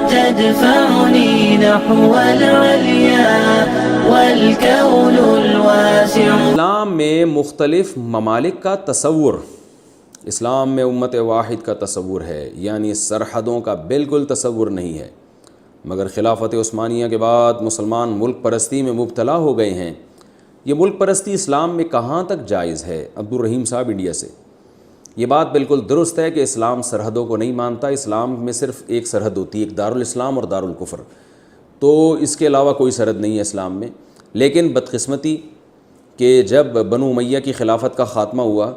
تدفعني نحو العليا والكون الواسع. اسلام میں مختلف ممالک کا تصور، اسلام میں امت واحد کا تصور ہے، یعنی سرحدوں کا بالکل تصور نہیں ہے، مگر خلافت عثمانیہ کے بعد مسلمان ملک پرستی میں مبتلا ہو گئے ہیں۔ یہ ملک پرستی اسلام میں کہاں تک جائز ہے؟ عبدالرحیم صاحب انڈیا سے۔ یہ بات بالکل درست ہے کہ اسلام سرحدوں کو نہیں مانتا، اسلام میں صرف ایک سرحد ہوتی ہے، ایک دارالاسلام اور دارالکفر، تو اس کے علاوہ کوئی سرحد نہیں ہے اسلام میں۔ لیکن بدقسمتی کہ جب بنو امیہ کی خلافت کا خاتمہ ہوا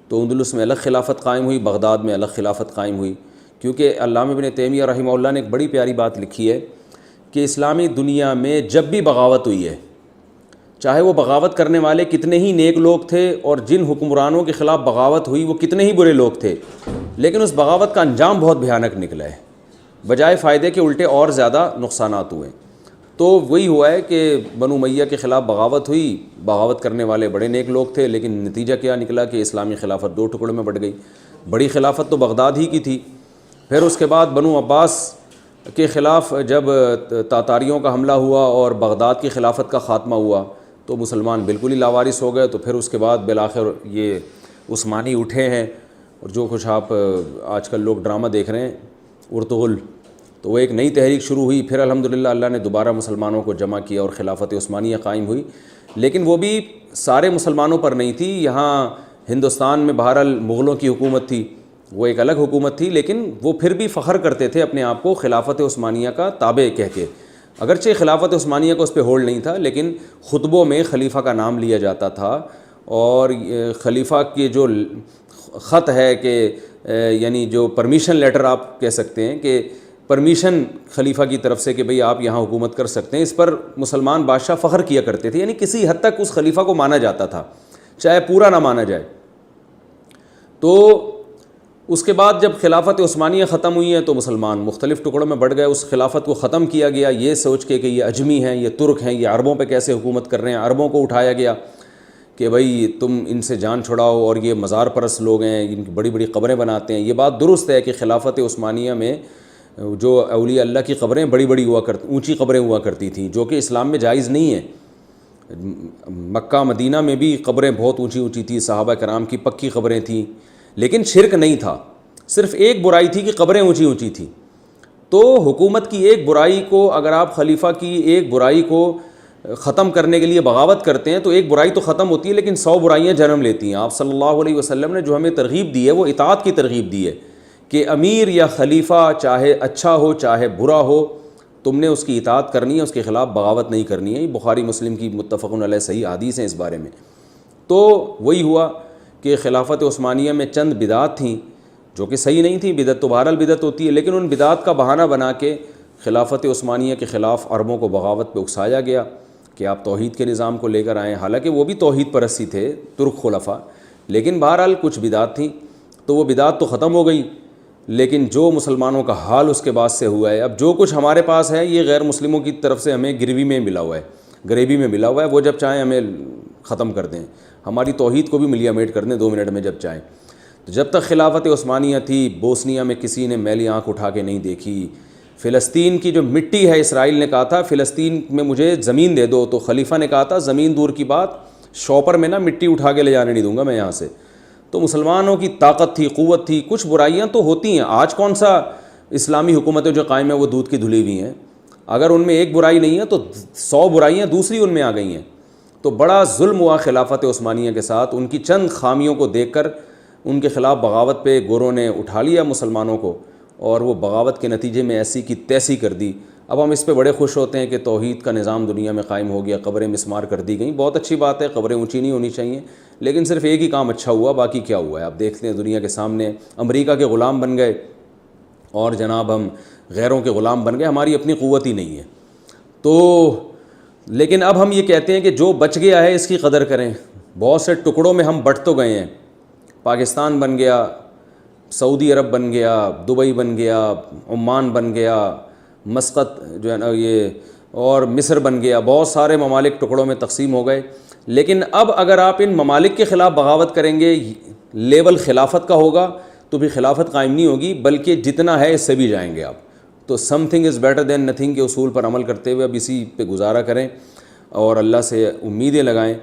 تو اندلس میں الگ خلافت قائم ہوئی، بغداد میں الگ خلافت قائم ہوئی، کیونکہ علامہ ابن تیمیہ رحمہ اللہ نے ایک بڑی پیاری بات لکھی ہے کہ اسلامی دنیا میں جب بھی بغاوت ہوئی ہے، چاہے وہ بغاوت کرنے والے کتنے ہی نیک لوگ تھے اور جن حکمرانوں کے خلاف بغاوت ہوئی وہ کتنے ہی برے لوگ تھے، لیکن اس بغاوت کا انجام بہت بھیانک نکلا ہے، بجائے فائدے کے الٹے اور زیادہ نقصانات ہوئے۔ تو وہی ہوا ہے کہ بنو امیہ کے خلاف بغاوت ہوئی، بغاوت کرنے والے بڑے نیک لوگ تھے، لیکن نتیجہ کیا نکلا کہ اسلامی خلافت دو ٹکڑوں میں بٹ گئی۔ بڑی خلافت تو بغداد ہی کی تھی، پھر اس کے بعد بنو عباس کے خلاف جب تاتاریوں کا حملہ ہوا اور بغداد کی خلافت کا خاتمہ ہوا تو مسلمان بالکل ہی لاوارث ہو گئے، تو پھر اس کے بعد بالآخر یہ عثمانی اٹھے ہیں، اور جو کچھ آپ آج کل لوگ ڈرامہ دیکھ رہے ہیں ارطغرل، تو وہ ایک نئی تحریک شروع ہوئی، پھر الحمدللہ اللہ نے دوبارہ مسلمانوں کو جمع کیا اور خلافت عثمانیہ قائم ہوئی، لیکن وہ بھی سارے مسلمانوں پر نہیں تھی۔ یہاں ہندوستان میں بہرحال مغلوں کی حکومت تھی، وہ ایک الگ حکومت تھی، لیکن وہ پھر بھی فخر کرتے تھے اپنے آپ کو خلافت عثمانیہ کا تابع کہہ کے، اگرچہ خلافت عثمانیہ کو اس پہ ہولڈ نہیں تھا، لیکن خطبوں میں خلیفہ کا نام لیا جاتا تھا، اور خلیفہ کے جو خط ہے کہ یعنی جو پرمیشن لیٹر آپ کہہ سکتے ہیں کہ پرمیشن خلیفہ کی طرف سے کہ بھئی آپ یہاں حکومت کر سکتے ہیں، اس پر مسلمان بادشاہ فخر کیا کرتے تھے، یعنی کسی حد تک اس خلیفہ کو مانا جاتا تھا، چاہے پورا نہ مانا جائے۔ تو اس کے بعد جب خلافت عثمانیہ ختم ہوئی ہے تو مسلمان مختلف ٹکڑوں میں بٹ گئے، اس خلافت کو ختم کیا گیا یہ سوچ کے کہ یہ اجمی ہیں، یہ ترک ہیں، یہ عربوں پہ کیسے حکومت کر رہے ہیں، عربوں کو اٹھایا گیا کہ بھئی تم ان سے جان چھڑاؤ، اور یہ مزار پرست لوگ ہیں، ان کی بڑی بڑی قبریں بناتے ہیں۔ یہ بات درست ہے کہ خلافت عثمانیہ میں جو اولیاء اللہ کی قبریں بڑی بڑی اونچی قبریں ہوا کرتی تھیں، جو کہ اسلام میں جائز نہیں ہیں۔ مکہ مدینہ میں بھی قبریں بہت اونچی اونچی تھیں، صحابہ کرام کی پکی قبریں تھیں، لیکن شرک نہیں تھا، صرف ایک برائی تھی کہ قبریں اونچی اونچی تھیں۔ تو حکومت کی ایک برائی کو اگر آپ خلیفہ کی ایک برائی کو ختم کرنے کے لیے بغاوت کرتے ہیں تو ایک برائی تو ختم ہوتی ہے، لیکن 100 برائیاں جنم لیتی ہیں۔ آپ صلی اللہ علیہ وسلم نے جو ہمیں ترغیب دی ہے وہ اطاعت کی ترغیب دی ہے کہ امیر یا خلیفہ چاہے اچھا ہو چاہے برا ہو، تم نے اس کی اطاعت کرنی ہے، اس کے خلاف بغاوت نہیں کرنی ہے۔ یہ بخاری مسلم کی متفق علیہ صحیح حدیث ہیں اس بارے میں۔ تو وہی ہوا کہ خلافت عثمانیہ میں چند بدعات تھیں جو کہ صحیح نہیں تھیں، بدعت تو بہرحال بدعت ہوتی ہے، لیکن ان بدعات کا بہانہ بنا کے خلافت عثمانیہ کے خلاف عربوں کو بغاوت پہ اکسایا گیا کہ آپ توحید کے نظام کو لے کر آئیں، حالانکہ وہ بھی توحید پرستی تھے ترک خلفاء، لیکن بہرحال کچھ بدعات تھیں، تو وہ بدعات تو ختم ہو گئی، لیکن جو مسلمانوں کا حال اس کے بعد سے ہوا ہے، اب جو کچھ ہمارے پاس ہے یہ غیر مسلموں کی طرف سے ہمیں گریوی میں ملا ہوا ہے، گریوی میں ملا ہوا ہے، وہ جب چاہیں ہمیں ختم کر دیں، ہماری توحید کو بھی ملیا میٹ کر دیں 2 منٹ میں جب چاہیں۔ تو جب تک خلافت عثمانیہ تھی بوسنیا میں کسی نے میلی آنکھ اٹھا کے نہیں دیکھی۔ فلسطین کی جو مٹی ہے، اسرائیل نے کہا تھا فلسطین میں مجھے زمین دے دو، تو خلیفہ نے کہا تھا زمین دور کی بات، شاپر میں نا مٹی اٹھا کے لے جانے نہیں دوں گا میں یہاں سے۔ تو مسلمانوں کی طاقت تھی، قوت تھی، کچھ برائیاں تو ہوتی ہیں، آج کون سا اسلامی حکومتیں جو قائم ہیں وہ دودھ کی دھلی ہوئی ہیں، اگر ان میں ایک برائی نہیں ہے تو 100 برائیاں دوسری ان میں آ گئی ہیں۔ تو بڑا ظلم ہوا خلافت عثمانیہ کے ساتھ، ان کی چند خامیوں کو دیکھ کر ان کے خلاف بغاوت پہ گوروں نے اٹھا لیا مسلمانوں کو، اور وہ بغاوت کے نتیجے میں ایسی کی تیسی کر دی۔ اب ہم اس پہ بڑے خوش ہوتے ہیں کہ توحید کا نظام دنیا میں قائم ہو گیا، قبریں مسمار کر دی گئیں، بہت اچھی بات ہے، قبریں اونچی نہیں ہونی چاہیے، لیکن صرف ایک ہی کام اچھا ہوا، باقی کیا ہوا ہے آپ دیکھتے ہیں دنیا کے سامنے، امریکہ کے غلام بن گئے اور جناب ہم غیروں کے غلام بن گئے، ہماری اپنی قوت ہی نہیں ہے۔ تو لیکن اب ہم یہ کہتے ہیں کہ جو بچ گیا ہے اس کی قدر کریں، بہت سے ٹکڑوں میں ہم بٹ تو گئے ہیں، پاکستان بن گیا، سعودی عرب بن گیا، دبئی بن گیا، عمان بن گیا، مسقط جو ہے نا یہ، اور مصر بن گیا، بہت سارے ممالک ٹکڑوں میں تقسیم ہو گئے، لیکن اب اگر آپ ان ممالک کے خلاف بغاوت کریں گے، لیول خلافت کا ہوگا تو بھی خلافت قائم نہیں ہوگی، بلکہ جتنا ہے اس سے بھی جائیں گے آپ، تو some thing is better than nothing کے اصول پر عمل کرتے ہوئے اب اسی پہ گزارا کریں اور اللہ سے امیدیں لگائیں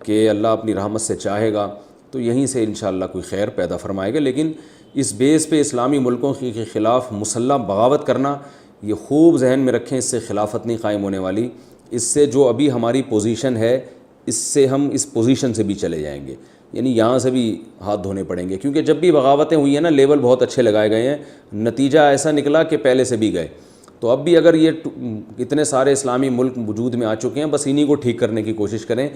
کہ اللہ اپنی رحمت سے چاہے گا تو یہیں سے انشاءاللہ کوئی خیر پیدا فرمائے گا. لیکن اس بیس پہ اسلامی ملکوں کے خلاف مسلح بغاوت کرنا یہ خوب ذہن میں رکھیں, اس سے خلافت نہیں قائم ہونے والی. اس سے جو ابھی ہماری پوزیشن ہے اس سے ہم اس پوزیشن سے بھی چلے جائیں گے, یعنی یہاں سے بھی ہاتھ دھونے پڑیں گے. کیونکہ جب بھی بغاوتیں ہوئی ہیں نا لیول بہت اچھے لگائے گئے ہیں, نتیجہ ایسا نکلا کہ پہلے سے بھی گئے. تو اب بھی اگر یہ اتنے سارے اسلامی ملک وجود میں آ چکے ہیں, بس انہی کو ٹھیک کرنے کی کوشش کریں.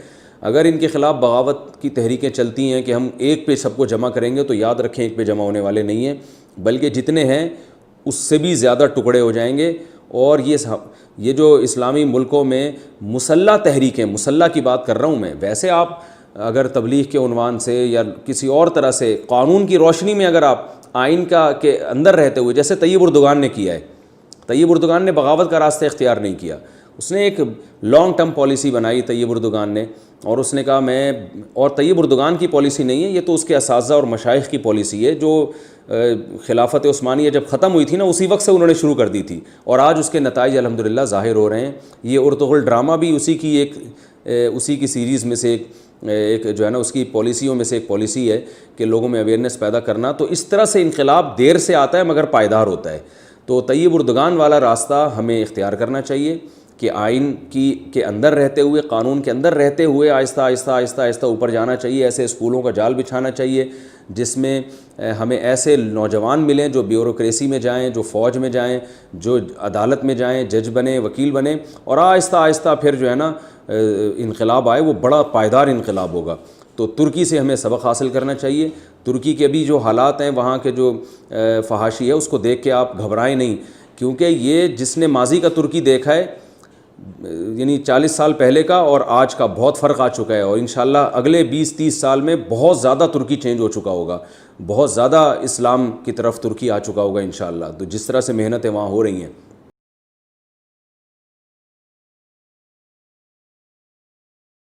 اگر ان کے خلاف بغاوت کی تحریکیں چلتی ہیں کہ ہم ایک پہ سب کو جمع کریں گے, تو یاد رکھیں ایک پہ جمع ہونے والے نہیں ہیں, بلکہ جتنے ہیں اس سے بھی زیادہ ٹکڑے ہو جائیں گے. اور یہ جو اسلامی ملکوں میں مسلح تحریکیں, مسلح کی بات کر رہا ہوں میں, ویسے آپ اگر تبلیغ کے عنوان سے یا کسی اور طرح سے قانون کی روشنی میں اگر آپ آئین کے اندر رہتے ہوئے, جیسے طیب اردگان نے کیا ہے, طیب اردگان نے بغاوت کا راستہ اختیار نہیں کیا, اس نے ایک لانگ ٹرم پالیسی بنائی طیب اردگان نے, اور اس نے کہا اور طیب اردگان کی پالیسی نہیں ہے, یہ تو اس کے اساتذہ اور مشائخ کی پالیسی ہے جو خلافت عثمانیہ جب ختم ہوئی تھی نا اسی وقت سے انہوں نے شروع کر دی تھی, اور آج اس کے نتائج الحمدللہ ظاہر ہو رہے ہیں. یہ ارطغرل ڈرامہ بھی اسی کی سیریز میں سے ایک جو ہے نا اس کی پالیسیوں میں سے ایک پالیسی ہے کہ لوگوں میں اویئرنیس پیدا کرنا. تو اس طرح سے انقلاب دیر سے آتا ہے مگر پائیدار ہوتا ہے. تو طیب اردگان والا راستہ ہمیں اختیار کرنا چاہیے کہ آئین کے اندر رہتے ہوئے, قانون کے اندر رہتے ہوئے آہستہ آہستہ آہستہ آہستہ اوپر جانا چاہیے. ایسے اسکولوں کا جال بچھانا چاہیے جس میں ہمیں ایسے نوجوان ملیں جو بیوروکریسی میں جائیں, جو فوج میں جائیں, جو عدالت میں جائیں, جج بنیں, وکیل بنیں, اور آہستہ آہستہ پھر جو ہے نا انقلاب آئے, وہ بڑا پائیدار انقلاب ہوگا. تو ترکی سے ہمیں سبق حاصل کرنا چاہیے. ترکی کے بھی جو حالات ہیں, وہاں کے جو فحاشی ہے اس کو دیکھ کے آپ گھبرائیں نہیں, کیونکہ یہ جس نے ماضی کا ترکی دیکھا ہے, یعنی 40 سال پہلے کا اور آج کا بہت فرق آ چکا ہے. اور انشاءاللہ اگلے 20-30 سال میں بہت زیادہ ترکی چینج ہو چکا ہوگا, بہت زیادہ اسلام کی طرف ترکی آ چکا ہوگا انشاءاللہ. تو جس طرح سے محنتیں وہاں ہو رہی ہیں